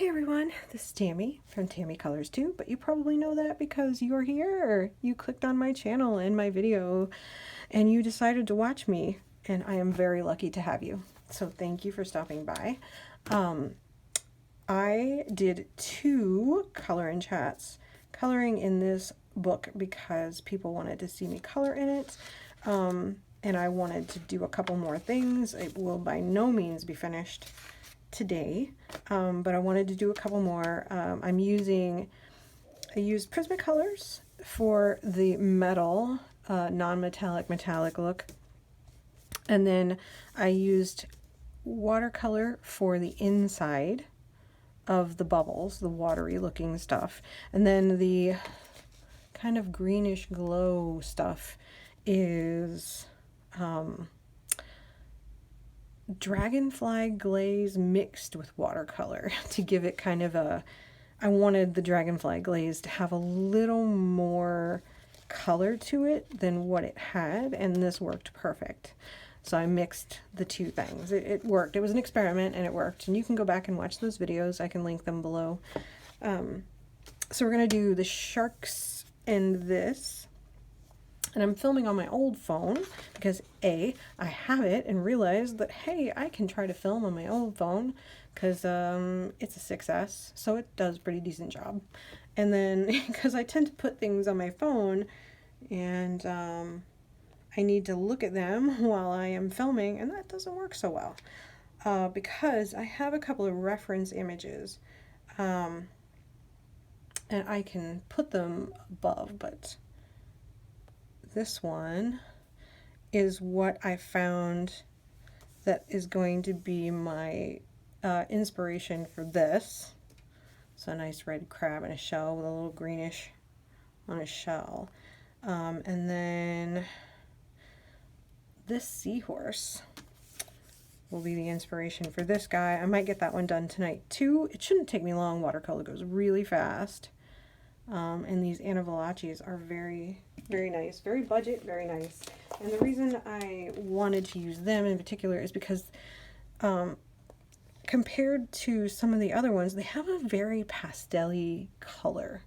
Hey everyone, this is Tammy from Tammy Colors 2, but you probably know that because you're here, or you clicked on my channel and my video and you decided to watch me, and I am very lucky to have you. So thank you for stopping by. I did 2 color-in chats, coloring in this book because people wanted to see me color in it, and I wanted to do a couple more things. It will by no means be finished today, but I wanted to do a couple more. I used Prismacolors for the metal, non-metallic metallic look, and then I used watercolor for the inside of the bubbles, the watery looking stuff, and then the kind of greenish glow stuff is dragonfly glaze mixed with watercolor to give it kind of a, I wanted the dragonfly glaze to have a little more color to it than what it had, and this worked perfect. So I mixed the 2 things. It worked. It was an experiment and it worked, and you can go back and watch those videos. I can link them below. So we're going to do the sharks and this. And I'm filming on my old phone because A, I have it and realized that, hey, I can try to film on my old phone because it's a 6S, so it does a pretty decent job. And then because I tend to put things on my phone and I need to look at them while I am filming, and that doesn't work so well because I have a couple of reference images and I can put them above, but this one is what I found that is going to be my inspiration for this. So a nice red crab in a shell with a little greenish on a shell. And then this seahorse will be the inspiration for this guy. I might get that one done tonight too. It shouldn't take me long. Watercolor goes really fast. And these Valachis are very, very nice, very budget, very nice. And the reason I wanted to use them in particular is because compared to some of the other ones, they have a very pastel-y color.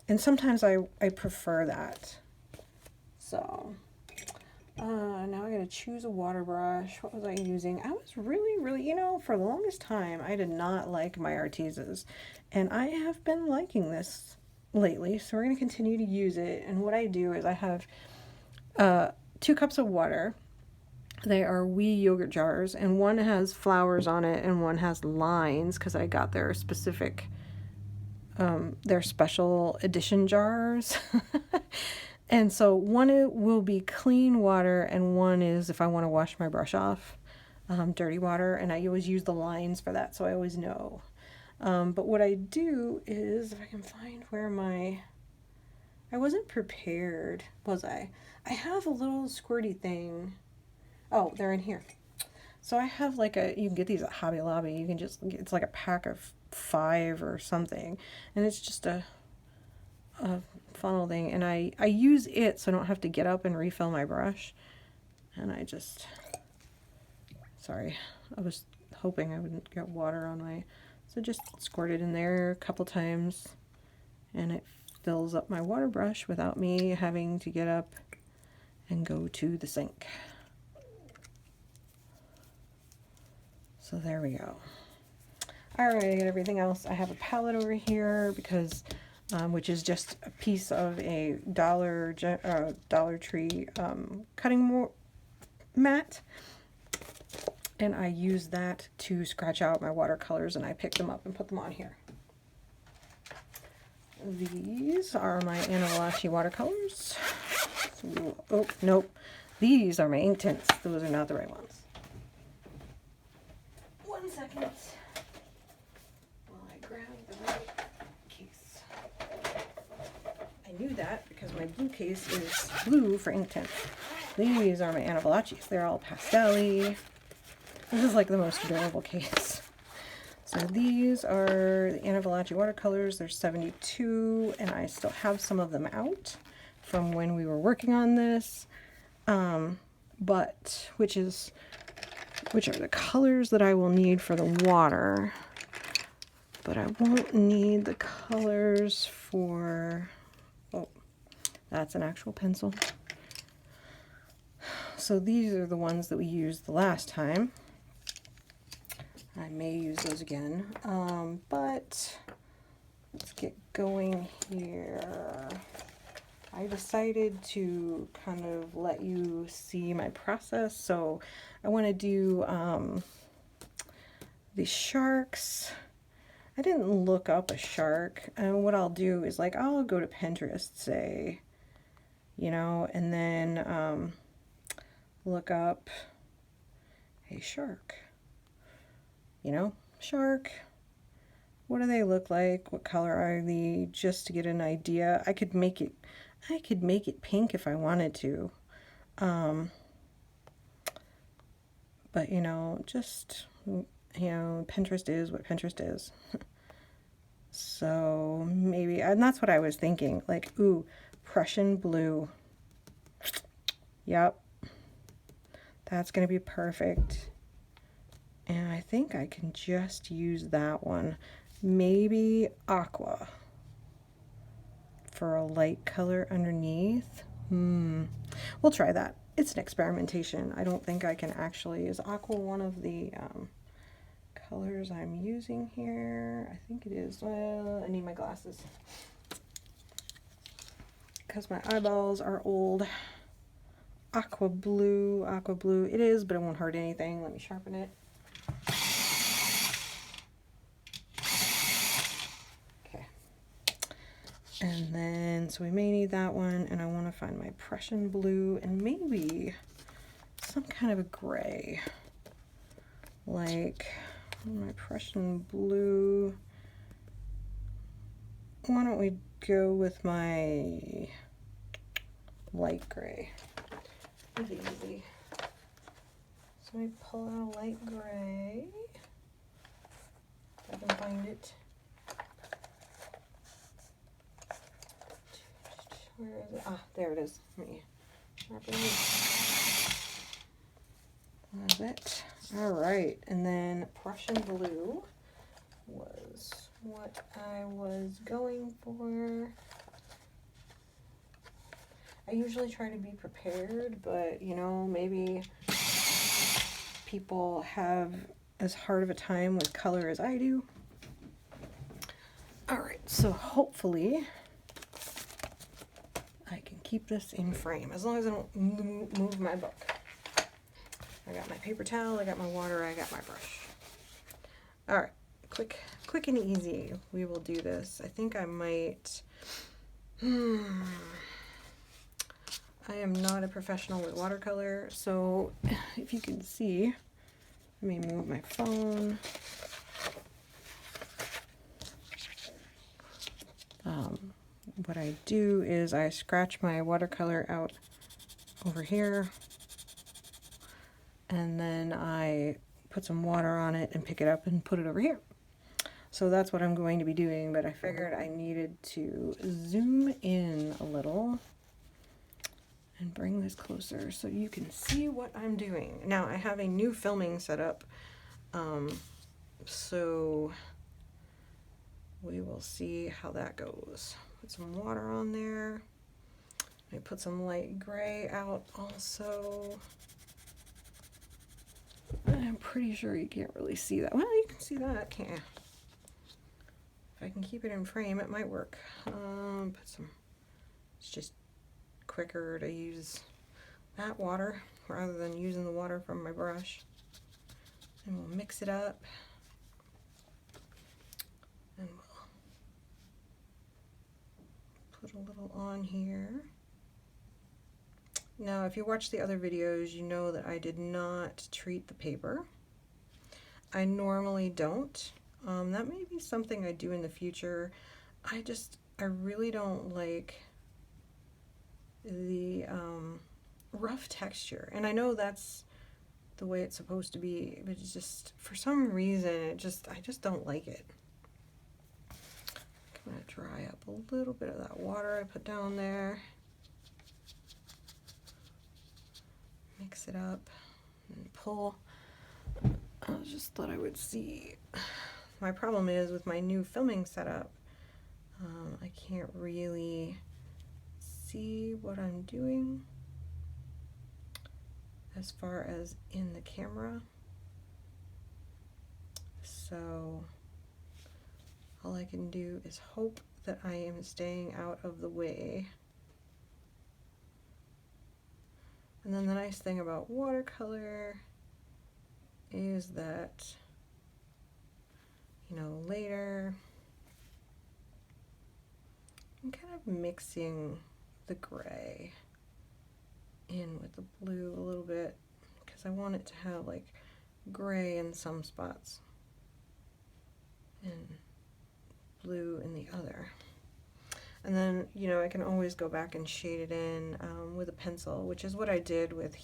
And sometimes I prefer that. So now I gotta choose a water brush. What was I using? I was really, you know, for the longest time, I did not like my Artezas. And I have been liking this lately, so we're going to continue to use it. And what I do is I have 2 cups of water. They are wee yogurt jars, and one has flowers on it and one has lines because I got their specific their special edition jars. And so one will be clean water and one is if I want to wash my brush off, dirty water, and I always use the lines for that, so I always know. But what I do is, if I can find where I wasn't prepared, was I? I have a little squirty thing. Oh, they're in here. So I have like you can get these at Hobby Lobby. You can it's like a pack of 5 or something. And it's just a funnel thing. And I use it so I don't have to get up and refill my brush. And sorry, I was hoping I wouldn't get water on my... So just squirt it in there a couple times and it fills up my water brush without me having to get up and go to the sink. So there we go. Alright, I got everything else. I have a palette over here because, which is just a piece of a Dollar Tree cutting mat. And I use that to scratch out my watercolors, and I pick them up and put them on here. These are my Valachi watercolors. Oh, nope. These are my ink tints. Those are not the right ones. 1 second while I grab the right case. I knew that because my blue case is blue for ink tint. These are my Valachis. They're all pastel-y. This is like the most adorable case. So these are the Valachi watercolors. There's 72, and I still have some of them out from when we were working on this. But which are the colors that I will need for the water. but I won't need the colors for, oh, that's an actual pencil. So these are the ones that we used the last time. I may use those again, but let's get going here. I decided to kind of let you see my process. So I want to do the sharks. I didn't look up a shark, and what I'll do is, like, I'll go to Pinterest, say, you know, and then look up a shark. You know, shark, what do they look like? What color are they? Just to get an idea. I could make it pink if I wanted to. But you know, just, you know, Pinterest is what Pinterest is. So maybe, and that's what I was thinking, like, ooh, Prussian blue. Yep. That's gonna be perfect. And I think I can just use that one. Maybe aqua for a light color underneath. We'll try that. It's an experimentation. I don't think I can actually, is aqua one of the colors I'm using here? I think it is. Well, I need my glasses because my eyeballs are old. Aqua blue it is, but it won't hurt anything. Let me sharpen it. Okay. And then, so we may need that one, and I want to find my Prussian blue and maybe some kind of a gray. Like my Prussian blue. Why don't we go with my light gray? Easy. So we pull out a light gray. If I can find it. Where is it? Ah, there it is. Let me sharpen it. Love it. Alright, and then Prussian blue was what I was going for. I usually try to be prepared, but you know, maybe people have as hard of a time with color as I do. Alright, so hopefully I can keep this in frame as long as I don't move my book. I got my paper towel, I got my water, I got my brush. Alright, quick and easy. We will do this. I think I might... I am not a professional with watercolor, so if you can see, let me move my phone. What I do is I scratch my watercolor out over here, and then I put some water on it and pick it up and put it over here. So that's what I'm going to be doing, but I figured I needed to zoom in a little and bring this closer so you can see what I'm doing. Now I have a new filming setup, so we will see how that goes. Put some water on there. I put some light gray out also. I'm pretty sure you can't really see that. Well, you can see that, can't you? If I can keep it in frame, it might work. Put some, it's just quicker to use that water rather than using the water from my brush. And we'll mix it up. And we'll put a little on here. Now, if you watch the other videos, you know that I did not treat the paper. I normally don't. That may be something I do in the future. I really don't like the rough texture. And I know that's the way it's supposed to be, but it's just, for some reason, I just don't like it. I'm gonna dry up a little bit of that water I put down there. Mix it up and pull. I just thought I would see my problem is with my new filming setup, I can't really see what I'm doing as far as in the camera. So all I can do is hope that I am staying out of the way. And then the nice thing about watercolor is that, you know, later I'm kind of mixing the gray in with the blue a little bit because I want it to have like gray in some spots and blue in the other. And then, you know, I can always go back and shade it in with a pencil, which is what I did with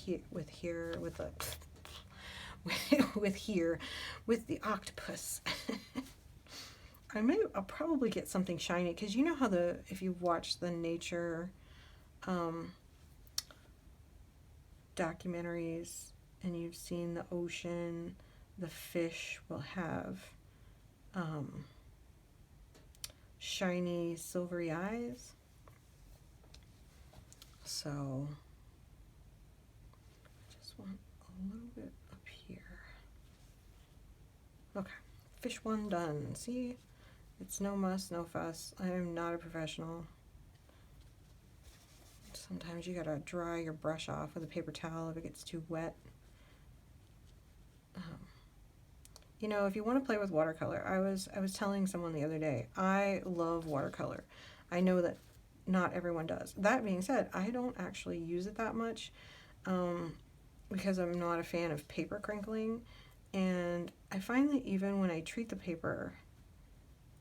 the octopus. I'll probably get something shiny because you know how if you watch the nature documentaries and you've seen the ocean, the fish will have shiny silvery eyes. So I just want a little bit up here. Okay, fish one done. See, it's no muss, no fuss. I am not a professional. Sometimes you gotta dry your brush off with a paper towel if it gets too wet. You know, if you want to play with watercolor, I was telling someone the other day, I love watercolor. I know that not everyone does. That being said, I don't actually use it that much because I'm not a fan of paper crinkling. And I find that even when I treat the paper,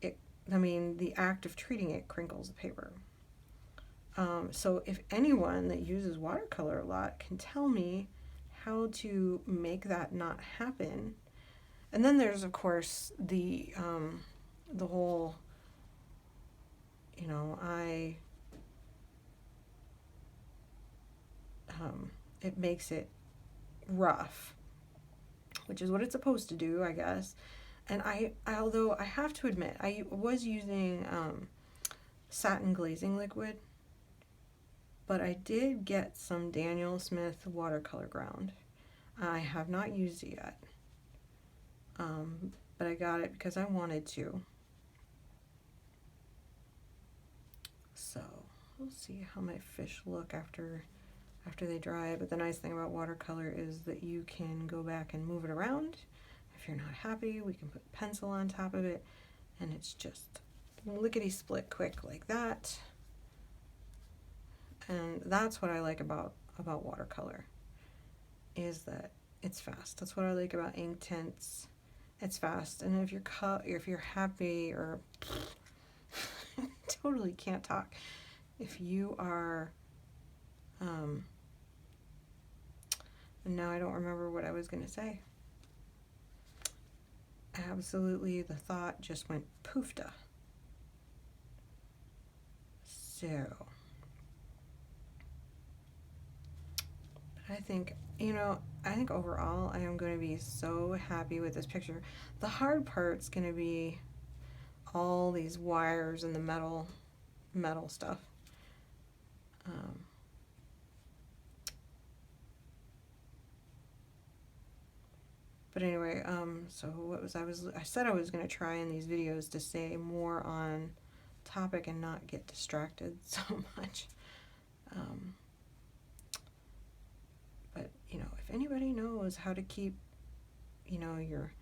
the act of treating it crinkles the paper. So if anyone that uses watercolor a lot can tell me how to make that not happen. And then there's, of course, the whole, you know, it makes it rough, which is what it's supposed to do, I guess. And although I have to admit, I was using satin glazing liquid, but I did get some Daniel Smith watercolor ground. I have not used it yet. But I got it because I wanted to. So we'll see how my fish look after they dry. But the nice thing about watercolor is that you can go back and move it around. If you're not happy, we can put pencil on top of it, and it's just lickety split quick like that. And that's what I like about watercolor, is that it's fast. That's what I like about ink tints. It's fast, and if you're happy, or totally can't talk, if you are and now I don't remember what I was going to say. Absolutely, the thought just went poofta. So I think overall I am going to be so happy with this picture. The hard part's going to be all these wires and the metal stuff. But anyway, so I said I was going to try in these videos to stay more on topic and not get distracted so much. But, you know, if anybody knows how to keep, you know, your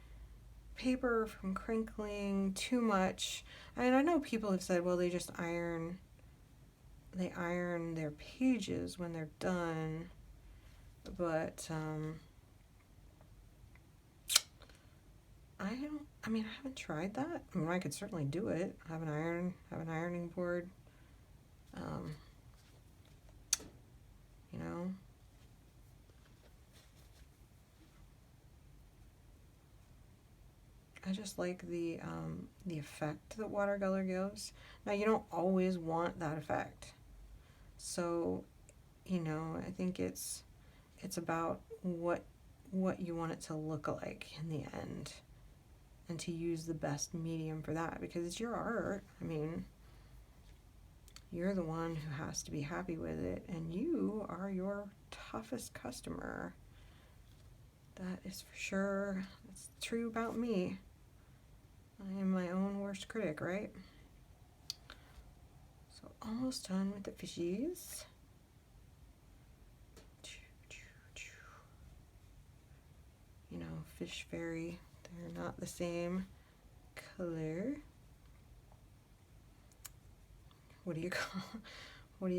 paper from crinkling too much. I mean, I know people have said, well, they iron their pages when they're done. But, I haven't tried that. I mean, I could certainly do it. Have an ironing board. You know. I just like the effect that watercolor gives. Now, you don't always want that effect. So, you know, I think it's about what you want it to look like in the end. and to use the best medium for that, because it's your art. I mean, you're the one who has to be happy with it, and you are your toughest customer. That is for sure. That's true about me. I am my own worst critic, right? So almost done with the fishies. You know, fish fairy, they're not the same color. What do you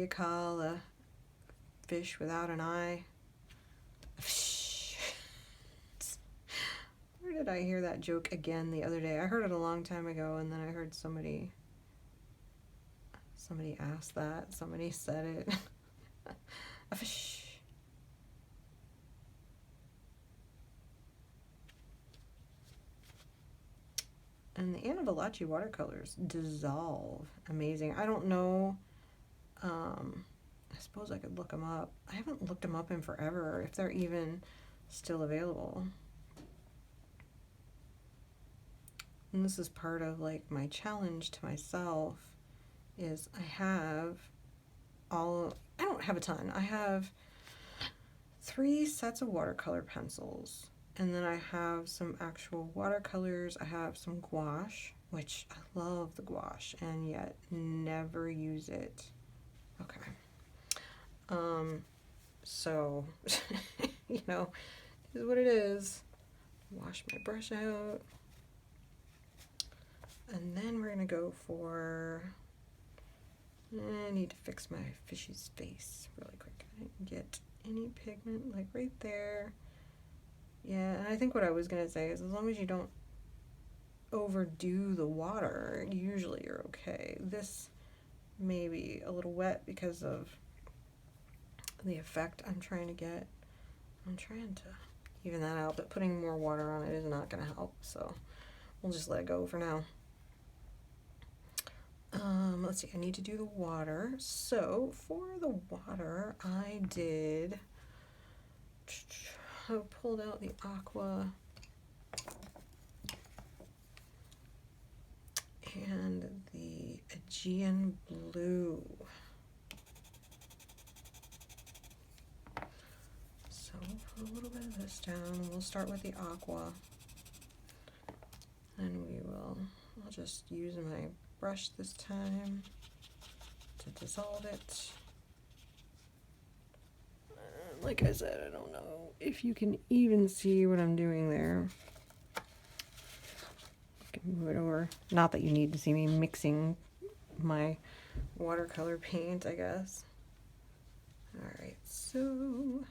call a fish without an eye? Where did I hear that joke again the other day? I heard it a long time ago, and then I heard somebody asked that. Somebody said it. A fish. And the Valachi watercolors dissolve. Amazing. I don't know. I suppose I could look them up. I haven't looked them up in forever, if they're even still available. And this is part of like my challenge to myself, is I don't have a ton. I have 3 sets of watercolor pencils, and then I have some actual watercolors. I have some gouache, which I love the gouache, and yet never use it. Okay. So, you know, is what it is. Wash my brush out. And then we're gonna go for, I need to fix my fishy's face really quick. I didn't get any pigment, like right there. Yeah, and I think what I was gonna say is, as long as you don't overdo the water, usually you're okay. This may be a little wet because of the effect I'm trying to get. I'm trying to even that out, but putting more water on it is not gonna help, so we'll just let it go for now. Let's see, I need to do the water. So for the water, I pulled out the aqua and the Aegean blue. So we'll put a little bit of this down. We'll start with the aqua, and I'll just use my brush this time to dissolve it. Like I said, I don't know if you can even see what I'm doing there. I can move it over. Not that you need to see me mixing my watercolor paint, I guess. Alright, so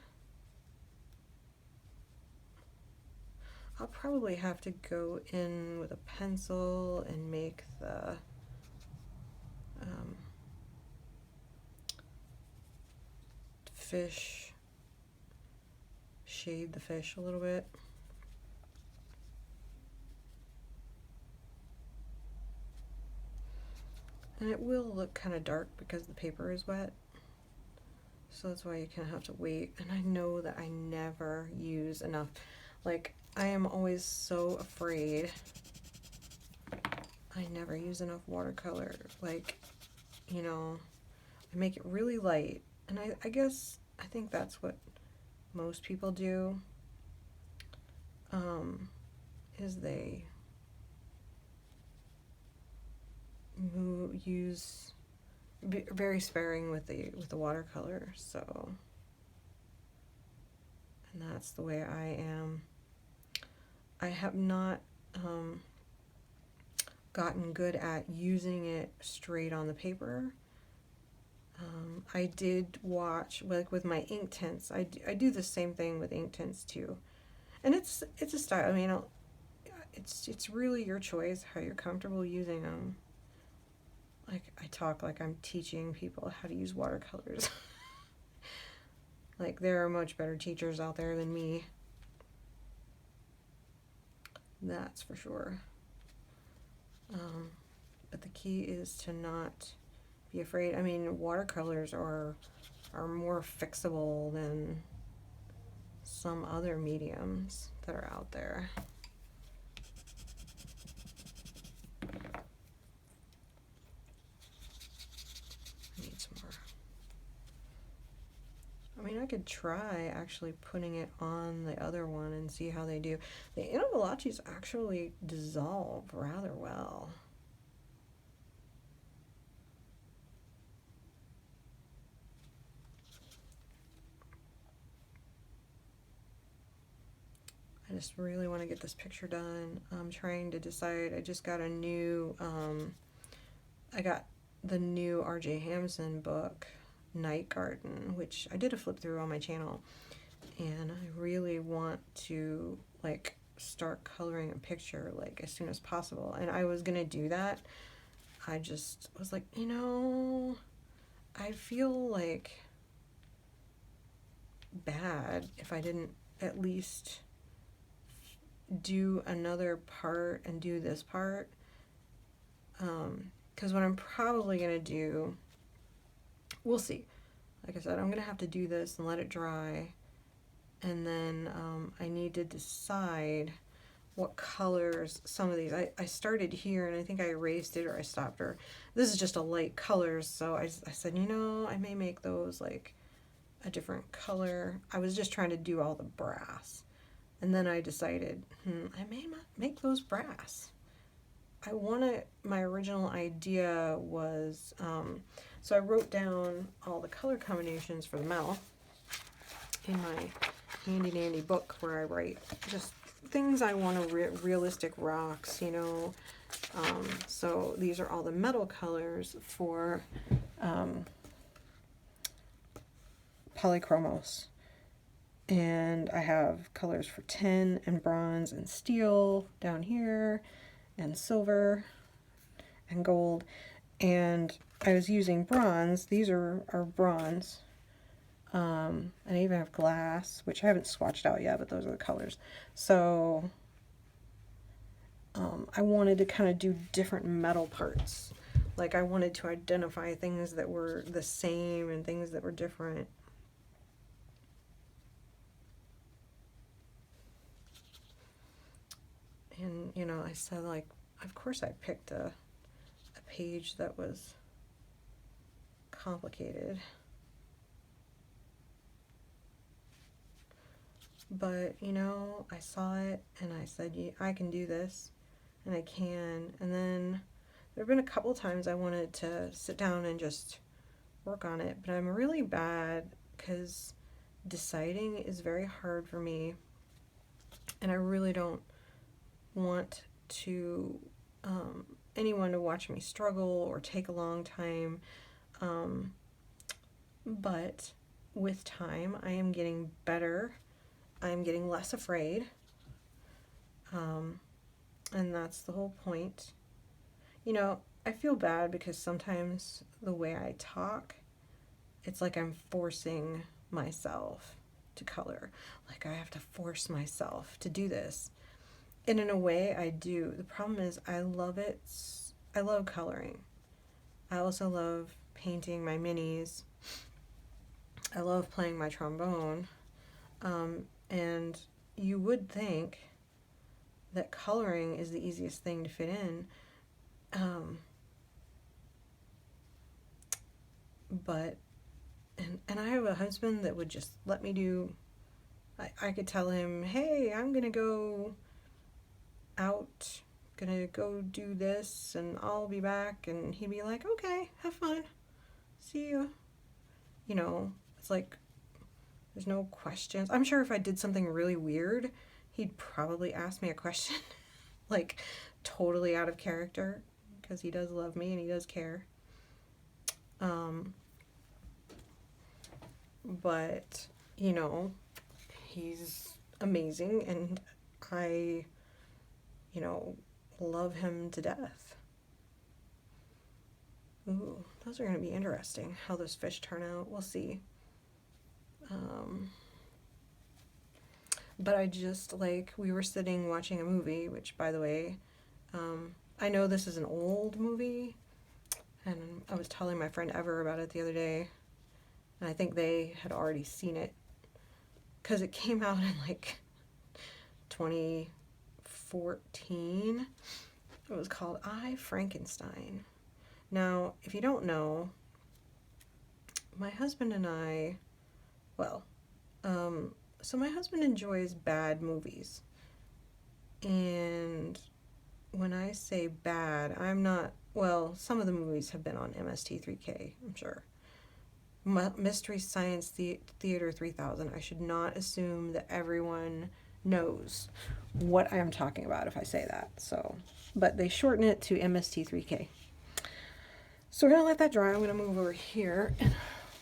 I'll probably have to go in with a pencil and make the fish, shade the fish a little bit. And it will look kind of dark because the paper is wet. So that's why you kind of have to wait. And I know that I never use enough. Like, I am always so afraid I never use enough watercolor. Like, you know, I make it really light. And I think that's what most people do, is they use very sparing with the watercolor. So, and that's the way I am. I have not gotten good at using it straight on the paper. I did watch, like with my ink tints, I do the same thing with ink tints too. And it's a style. I mean, it's really your choice how you're comfortable using them. Like, I talk like I'm teaching people how to use watercolors. Like, there are much better teachers out there than me. That's for sure. But the key is to not be afraid. I mean, watercolors are more fixable than some other mediums that are out there. mean, I could try actually putting it on the other one and see how they do. The Valachis actually dissolve rather well. I just really want to get this picture done. I'm trying to decide. I just got a new, I got the new RJ Hampson book, Night Garden, which I did a flip through on my channel. And I really want to, like, start coloring a picture, like, as soon as possible. And I was going to do that. I just was like, you know, I feel, like, bad if I didn't at least do another part and do this part. Because what I'm probably going to do, we'll see. Like I said, I'm going to have to do this and let it dry. And then I need to decide what colors some of these. I started here and I think I erased it or I stopped her. This is just a light colors, so I said, you know, I may make those like a different color. I was just trying to do all the brass. And then I decided, I may not make those brass. My original idea was, so I wrote down all the color combinations for the metal in my handy dandy book where I write just things I want to, realistic rocks, you know. So these are all the metal colors for polychromos. And I have colors for tin and bronze and steel down here, and silver and gold. And I was using bronze. These are bronze. I even have glass, which I haven't swatched out yet, but those are the colors. So I wanted to kind of do different metal parts. Like I wanted to identify things that were the same and things that were different. And, you know, I said, like, of course I picked a page that was complicated. But, you know, I saw it and I said, yeah, I can do this. And I can. And then there have been a couple times I wanted to sit down and just work on it. But I'm really bad because deciding is very hard for me. And I really don't want to anyone to watch me struggle or take a long time, but with time I am getting better. I am getting less afraid, and that's the whole point. You know, I feel bad because sometimes the way I talk, it's like I'm forcing myself to color, like I have to force myself to do this. And in a way, I do. The problem is I love it. I love coloring. I also love painting my minis. I love playing my trombone. And you would think that coloring is the easiest thing to fit in. But I have a husband that would just let me do. I could tell him, hey, I'm going to go out, gonna go do this and I'll be back, and he'd be like, okay, have fun, see you. You know, it's like there's no questions. I'm sure if I did something really weird, he'd probably ask me a question like totally out of character, because he does love me and he does care. But you know, he's amazing and I, you know, love him to death. Ooh, those are going to be interesting, how those fish turn out. We'll see. But I just, like, we were sitting watching a movie, which, by the way, I know this is an old movie, and I was telling my friend Ever about it the other day, and I think they had already seen it, because it came out in, like, 2014. It was called I, Frankenstein. Now, if you don't know, my husband and I well, so my husband enjoys bad movies. And when I say bad, I'm not, well, some of the movies have been on MST3K, I'm sure. Mystery Science Theater 3000. I should not assume that everyone knows what I'm talking about if I say that. So, but they shorten it to MST3K. So we're going to let that dry. I'm going to move over here and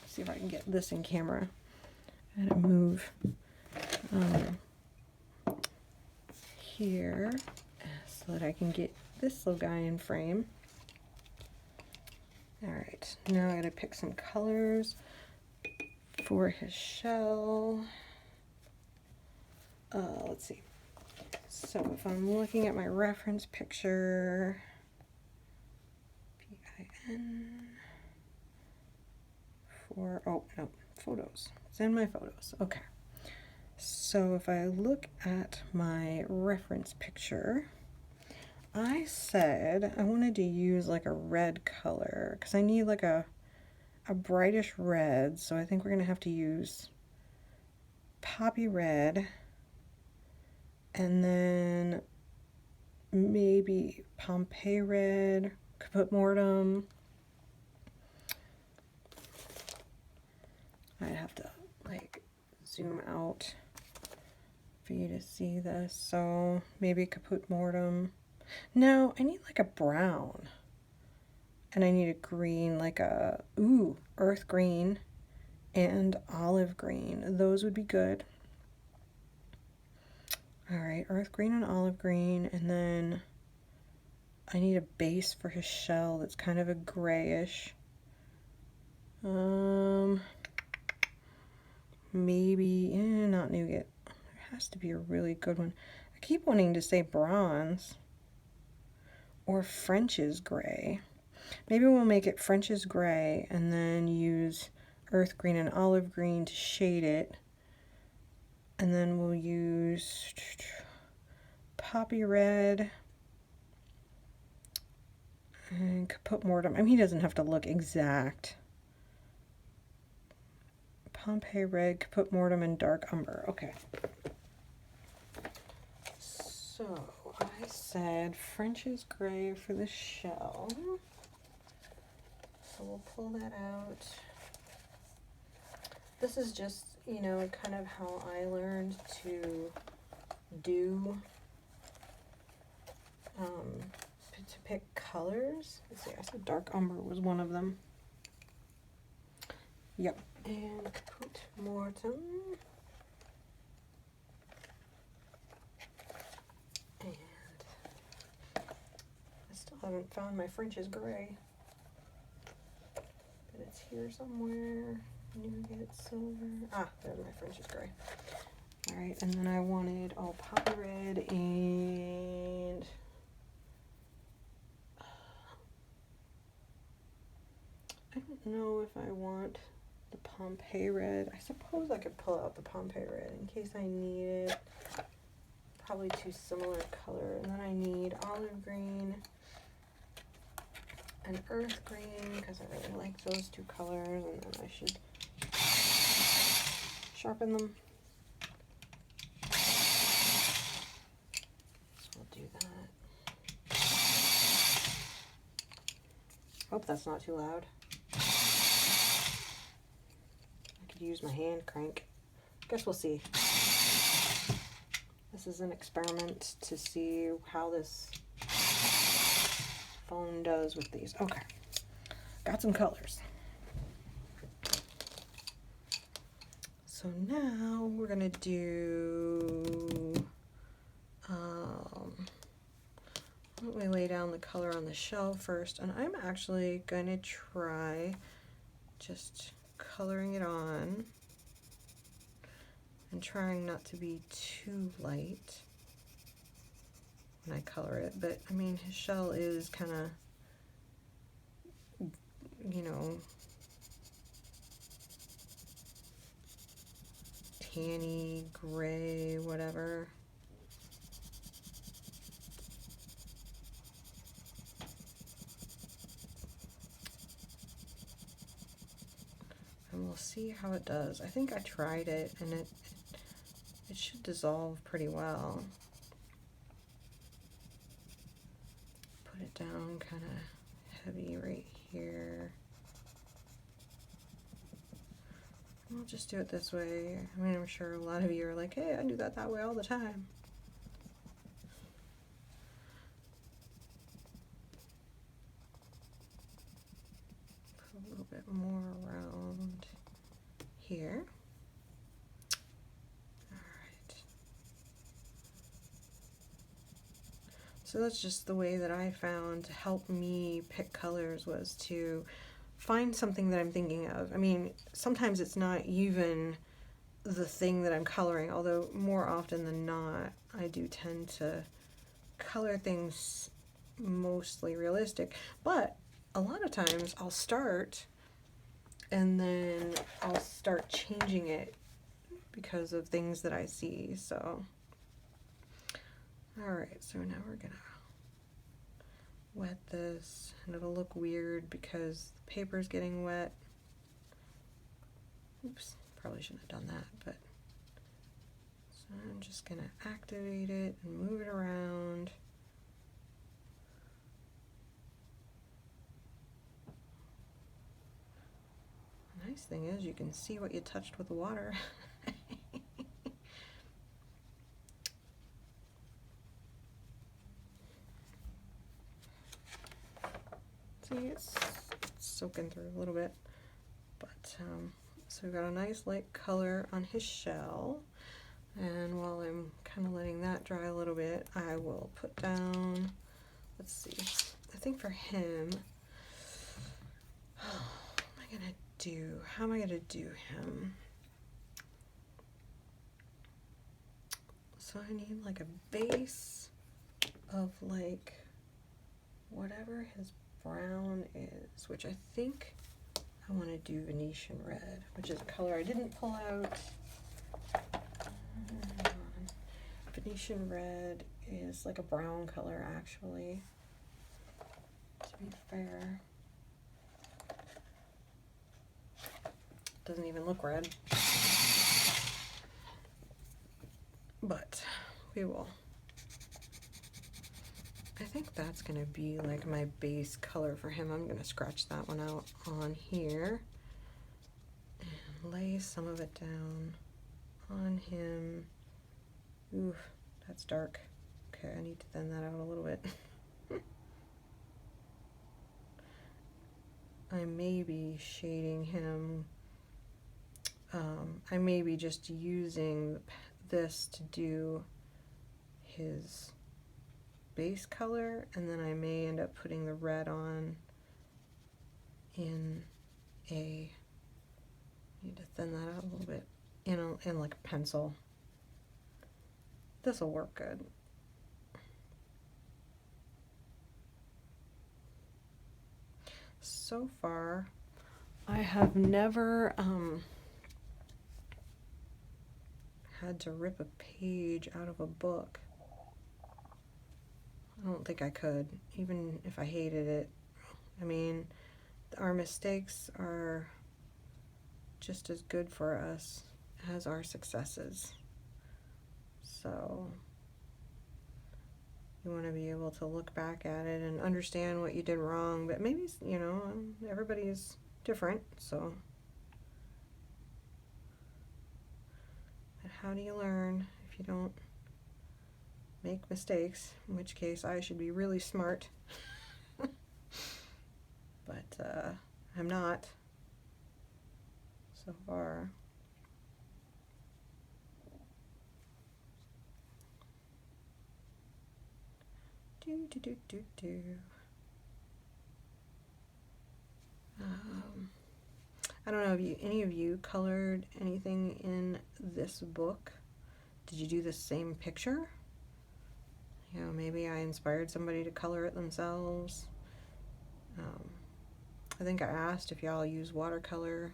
see if I can get this in camera. I'm going to move here so that I can get this little guy in frame. All right, now I got to pick some colors for his shell. Let's see. So if I'm looking at my reference picture, PIN for, oh no, photos. It's in my photos. Okay. So if I look at my reference picture, I said I wanted to use like a red color because I need like a brightish red. So I think we're going to have to use poppy red and then maybe Pompeii red, caput mortem. I'd have to like zoom out for you to see this. So maybe caput mortem. No, I need like a brown. And I need a green, like a, ooh, earth green and olive green. Those would be good. All right, earth green and olive green. And then I need a base for his shell that's kind of a grayish. Maybe, not nougat. There has to be a really good one. I keep wanting to say bronze or French's gray. Maybe we'll make it French's gray and then use earth green and olive green to shade it. And then we'll use poppy red and caput mortem. I mean, he doesn't have to look exact. Pompeii red, caput mortem, and dark umber. Okay. So I said French's gray for the shell. So we'll pull that out. This is just, you know, kind of how I learned to do, to pick colors. Let's see, I said dark umber was one of them. Yep. And caput mortem. And I still haven't found my French's gray. But it's here somewhere. Nougat silver. Ah, there's my French's gray. Alright, and then I wanted all poppy red and I don't know if I want the Pompeii red. I suppose I could pull out the Pompeii red in case I need it. Probably too similar color. And then I need olive green and earth green because I really like those two colors. And then I should sharpen them. So we'll do that. Hope that's not too loud. Use my hand crank. Guess we'll see. This is an experiment to see how this phone does with these. Okay, got some colors. So now we're gonna do, let me lay down the color on the shell first, and I'm actually gonna try just coloring it on and trying not to be too light when I color it, but I mean his shell is kind of, you know, tanny, gray, whatever. And we'll see how it does. I think I tried it and it should dissolve pretty well. Put it down kind of heavy right here. I'll just do it this way. I mean, I'm sure a lot of you are like, hey, I do that way all the time. Put a little bit more around here. All right. So that's just the way that I found to help me pick colors, was to find something that I'm thinking of. I mean, sometimes it's not even the thing that I'm coloring, although more often than not, I do tend to color things mostly realistic. But a lot of times I'll start and then I'll start changing it because of things that I see. So, all right, so now we're gonna wet this, and it'll look weird because the paper's getting wet. Oops, probably shouldn't have done that, but so I'm just gonna activate it and move it around. The nice thing is you can see what you touched with the water. See, it's soaking through a little bit, but so we've got a nice light color on his shell, and while I'm kind of letting that dry a little bit, I will put down, let's see, I think for him, how am I gonna do him? So I need like a base of like whatever his brown is, which I think I want to do Venetian red, which is a color I didn't pull out. Venetian red is like a brown color, actually, to be fair. Doesn't even look red, but we will. I think that's going to be like my base color for him. I'm going to scratch that one out on here and lay some of it down on him. Ooh, that's dark. Okay, I need to thin that out a little bit. I may be shading him. I may be just using this to do his base color, and then I may end up putting the red on in a, need to thin that out a little bit, in like a pencil. This will work good. So far, I have never had to rip a page out of a book. I don't think I could, even if I hated it. I mean, our mistakes are just as good for us as our successes. So you want to be able to look back at it and understand what you did wrong, but maybe, you know, everybody's different, so. But how do you learn if you don't make mistakes? In which case I should be really smart. But I'm not so far. I don't know if any of you colored anything in this book. Did you do the same picture? You know, maybe I inspired somebody to color it themselves. I think I asked if y'all use watercolor.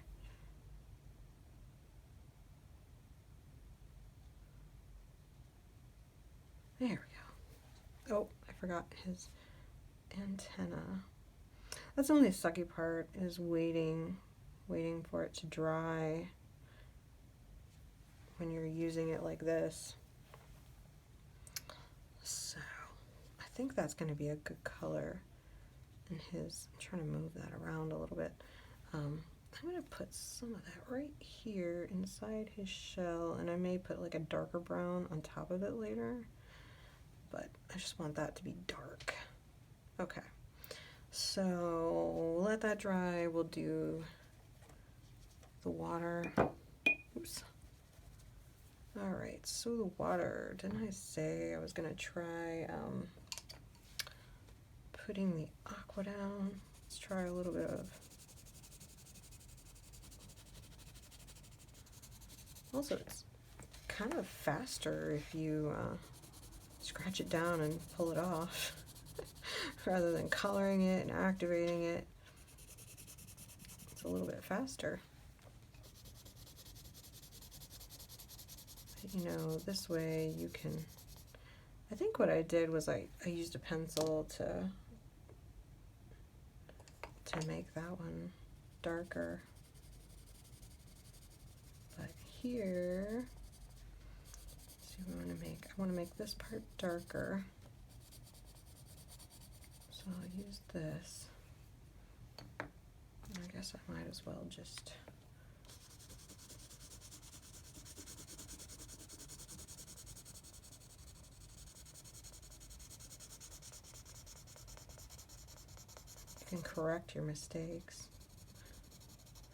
There we go. Oh, I forgot his antenna. That's the only sucky part, is waiting waiting for it to dry when you're using it like this. So I think that's going to be a good color in his. I'm trying to move that around a little bit. I'm going to put some of that right here inside his shell, and I may put like a darker brown on top of it later, but I just want that to be dark. Okay, so let that dry. We'll do the water. Oops. All right, so the water, didn't I say I was gonna try putting the aqua down? Let's try a little bit of. Also, it's kind of faster if you scratch it down and pull it off rather than coloring it and activating it. It's a little bit faster. You know, this way you can, I think what I did was I used a pencil to make that one darker. But here, see what I want to make this part darker. So I'll use this. I guess I might as well just can correct your mistakes.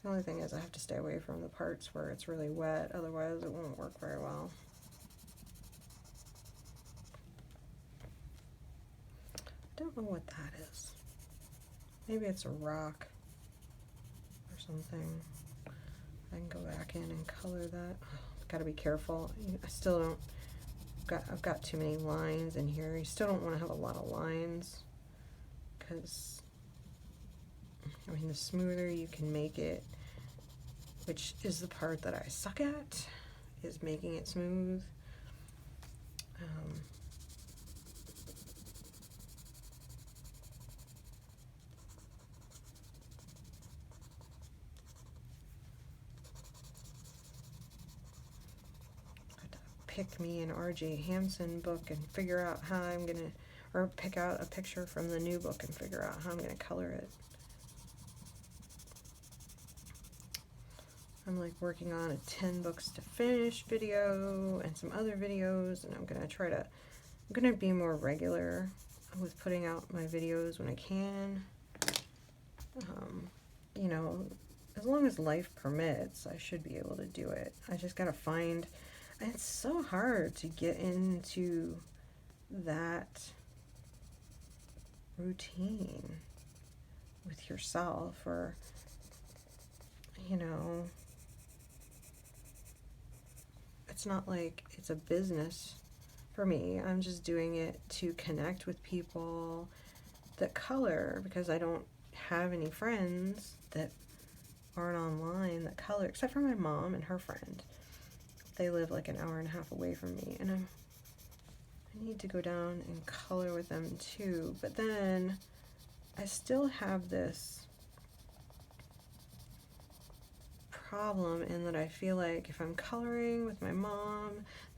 The only thing is I have to stay away from the parts where it's really wet, otherwise it won't work very well. I don't know what that is. Maybe it's a rock or something. I can go back in and color that. Oh, gotta be careful. I still don't, I've got too many lines in here. You still don't want to have a lot of lines, because I mean, the smoother you can make it, which is the part that I suck at, is making it smooth. Pick me an RJ Hampson book and figure out how I'm gonna, or pick out a picture from the new book and figure out how I'm gonna color it. I'm like working on a 10 books to finish video and some other videos, and I'm gonna be more regular with putting out my videos when I can. You know, as long as life permits, I should be able to do it. I just gotta find, it's so hard to get into that routine with yourself, or, you know, it's not like it's a business for me. I'm just doing it to connect with people that color, because I don't have any friends that aren't online that color, except for my mom and her friend. They live like an hour and a half away from me, and I need to go down and color with them too. But then I still have this problem in that I feel like if I'm coloring with my mom,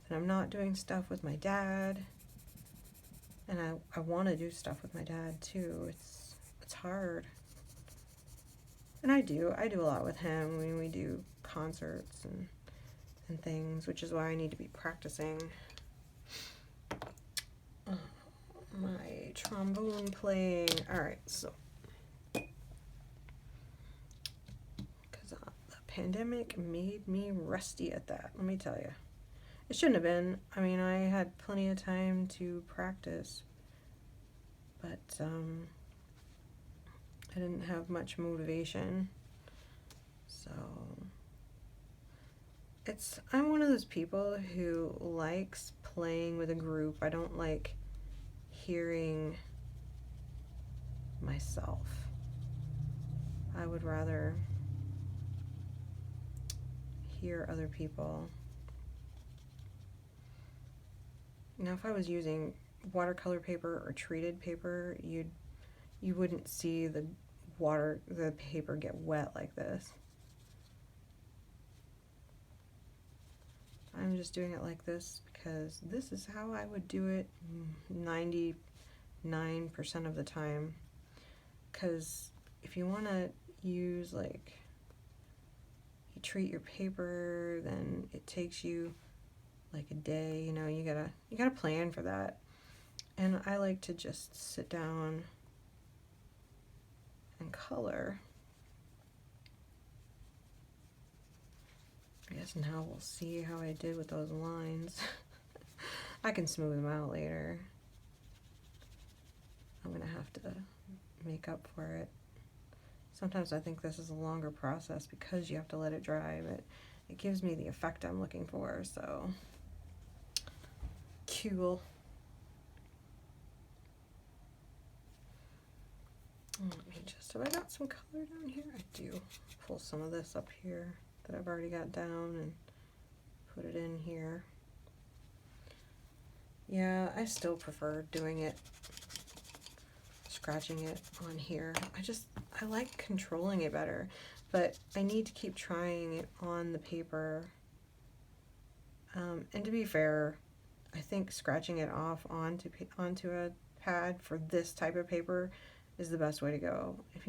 then I'm not doing stuff with my dad. And I want to do stuff with my dad too. It's hard. And I do a lot with him when we do concerts and things, which is why I need to be practicing my trombone playing. Alright, so because the pandemic made me rusty at that, let me tell you. It shouldn't have been. I mean, I had plenty of time to practice, but I didn't have much motivation. So I'm one of those people who likes playing with a group. I don't like hearing myself. I would rather hear other people. Now, if I was using watercolor paper or treated paper, you wouldn't see the paper get wet like this. I'm just doing it like this because this is how I would do it 99% of the time. Because if you want to use, like, you treat your paper, then it takes you like a day, you know, you gotta plan for that. And I like to just sit down and color. I guess now we'll see how I did with those lines. I can smooth them out later. I'm gonna have to make up for it. Sometimes I think this is a longer process because you have to let it dry, but it gives me the effect I'm looking for, so cool. Let me just, have I got some color down here? I do. Pull some of this up here that I've already got down and put it in here. Yeah, I still prefer doing it, scratching it on here. I like controlling it better, but I need to keep trying it on the paper. And to be fair, I think scratching it off onto a pad for this type of paper is the best way to go. If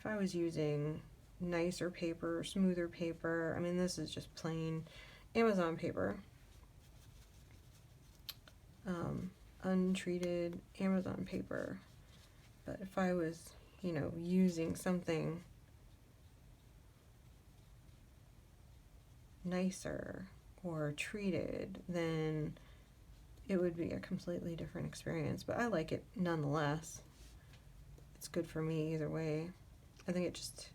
I was using nicer paper, smoother paper, I mean, this is just plain Amazon paper, untreated Amazon paper. But if I was, you know, using something nicer or treated, then it would be a completely different experience. But I like it nonetheless. It's good for me either way. I think it just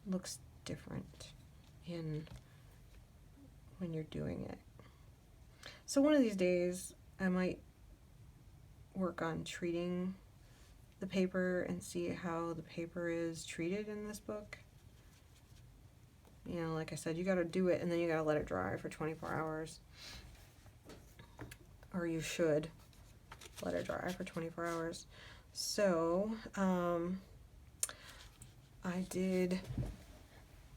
looks different when you're doing it. So one of these days I might work on treating the paper and see how the paper is treated in this book. You know, like I said, you gotta do it and then you gotta let it dry for 24 hours. Or you should let it dry for 24 hours. So, I did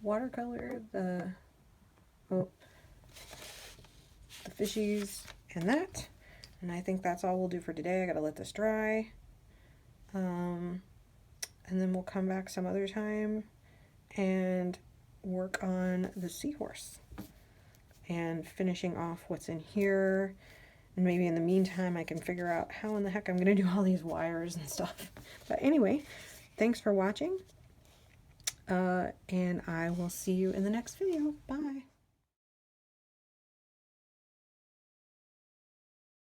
watercolor the fishies and that. And I think that's all we'll do for today. I gotta let this dry. And then we'll come back some other time and work on the seahorse and finishing off what's in here. And maybe in the meantime I can figure out how in the heck I'm gonna do all these wires and stuff. But anyway, thanks for watching, and I will see you in the next video. Bye.